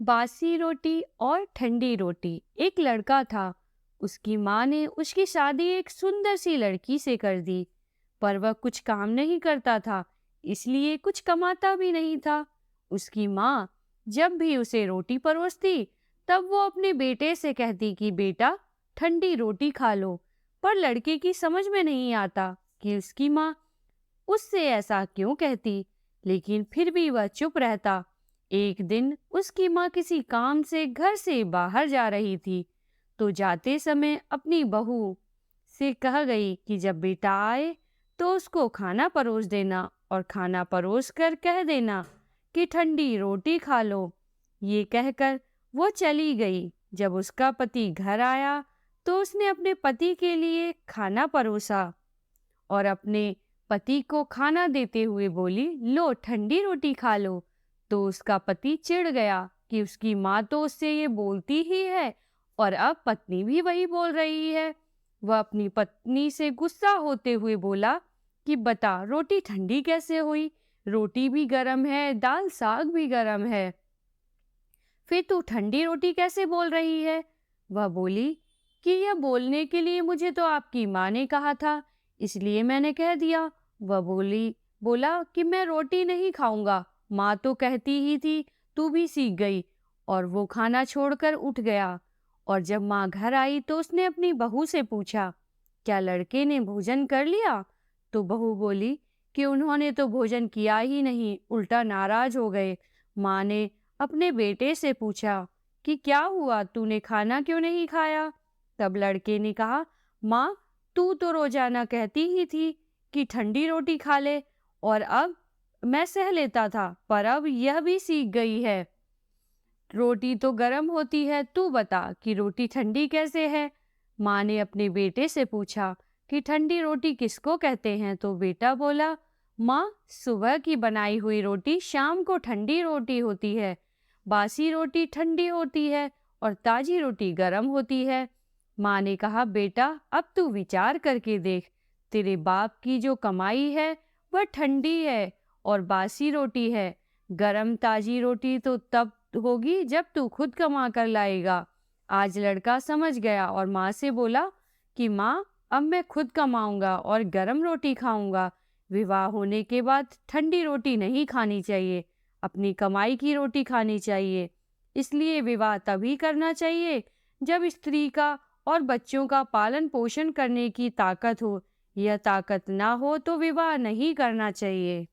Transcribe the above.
बासी रोटी और ठंडी रोटी। एक लड़का था। उसकी माँ ने उसकी शादी एक सुंदर सी लड़की से कर दी, पर वह कुछ काम नहीं करता था, इसलिए कुछ कमाता भी नहीं था। उसकी माँ जब भी उसे रोटी परोसती, तब वो अपने बेटे से कहती कि बेटा, ठंडी रोटी खा लो। पर लड़के की समझ में नहीं आता कि उसकी माँ उससे ऐसा क्यों कहती, लेकिन फिर भी वह चुप रहता। एक दिन उसकी माँ किसी काम से घर से बाहर जा रही थी, तो जाते समय अपनी बहू से कह गई कि जब बेटा आए तो उसको खाना परोस देना, और खाना परोस कर कह देना कि ठंडी रोटी खा लो। ये कहकर वो चली गई। जब उसका पति घर आया तो उसने अपने पति के लिए खाना परोसा और अपने पति को खाना देते हुए बोली, लो ठंडी रोटी खा लो। तो उसका पति चिढ़ गया कि उसकी माँ तो उससे ये बोलती ही है और अब पत्नी भी वही बोल रही है। वह अपनी पत्नी से गुस्सा होते हुए बोला कि बता, रोटी ठंडी कैसे हुई? रोटी भी गरम है, दाल साग भी गरम है, फिर तू ठंडी रोटी कैसे बोल रही है? वह बोली कि यह बोलने के लिए मुझे तो आपकी माँ ने कहा था, इसलिए मैंने कह दिया। वह बोला कि मैं रोटी नहीं खाऊंगा, माँ तो कहती ही थी, तू भी सीख गई। और वो खाना छोड़कर उठ गया। और जब माँ घर आई तो उसने अपनी बहू से पूछा, क्या लड़के ने भोजन कर लिया? तो बहू बोली कि उन्होंने तो भोजन किया ही नहीं, उल्टा नाराज हो गए। माँ ने अपने बेटे से पूछा कि क्या हुआ, तूने खाना क्यों नहीं खाया? तब लड़के ने कहा, माँ, तू तो रोजाना कहती ही थी कि ठंडी रोटी खा ले, और अब मैं सह लेता था, पर अब यह भी सीख गई है। रोटी तो गर्म होती है, तू बता कि रोटी ठंडी कैसे है? माँ ने अपने बेटे से पूछा कि ठंडी रोटी किसको कहते हैं? तो बेटा बोला, माँ, सुबह की बनाई हुई रोटी शाम को ठंडी रोटी होती है। बासी रोटी ठंडी होती है और ताजी रोटी गर्म होती है। माँ ने कहा, बेटा, अब तू विचार करके देख, तेरे बाप की जो कमाई है वह ठंडी है और बासी रोटी है। गरम ताजी रोटी तो तब होगी जब तू खुद कमा कर लाएगा। आज लड़का समझ गया और माँ से बोला कि माँ, अब मैं खुद कमाऊंगा और गरम रोटी खाऊंगा। विवाह होने के बाद ठंडी रोटी नहीं खानी चाहिए, अपनी कमाई की रोटी खानी चाहिए। इसलिए विवाह तभी करना चाहिए जब स्त्री का और बच्चों का पालन पोषण करने की ताकत हो। यह ताकत ना हो तो विवाह नहीं करना चाहिए।